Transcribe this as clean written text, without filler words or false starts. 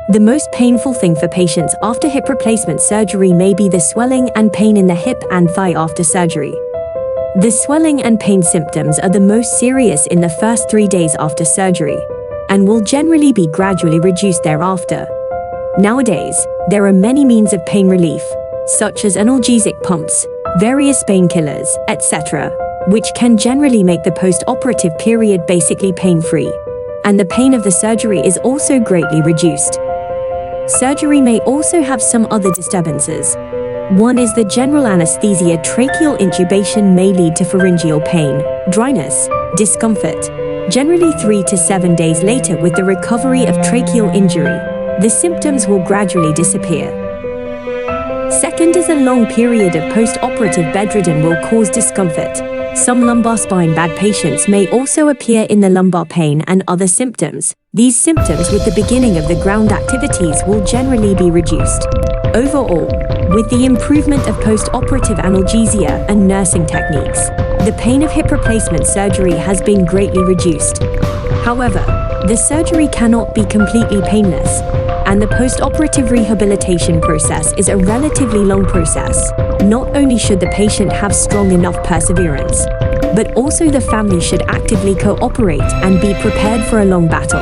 The most painful thing for patients after hip replacement surgery may be the swelling and pain in the hip and thigh after surgery. The swelling and pain symptoms are the most serious in the first 3 days after surgery, and will generally be gradually reduced thereafter. Nowadays, there are many means of pain relief, such as analgesic pumps, various painkillers, etc., which can generally make the post-operative period basically pain-free, and the pain of the surgery is also greatly reduced. Surgery may also have some other disturbances. One is the general anesthesia. Tracheal intubation may lead to pharyngeal pain, dryness, discomfort, generally 3 to 7 days later. With the recovery of tracheal injury, the symptoms will gradually disappear. Second is a long period of post-operative bedridden will cause discomfort. Some lumbar spine bad patients may also appear in the lumbar pain and other symptoms. These symptoms with the beginning of the ground activities will generally be reduced. Overall, with the improvement of post-operative analgesia and nursing techniques, the pain of hip replacement surgery has been greatly reduced. However, the surgery cannot be completely painless, and the post-operative rehabilitation process is a relatively long process. Not only should the patient have strong enough perseverance, but also the family should actively cooperate and be prepared for a long battle.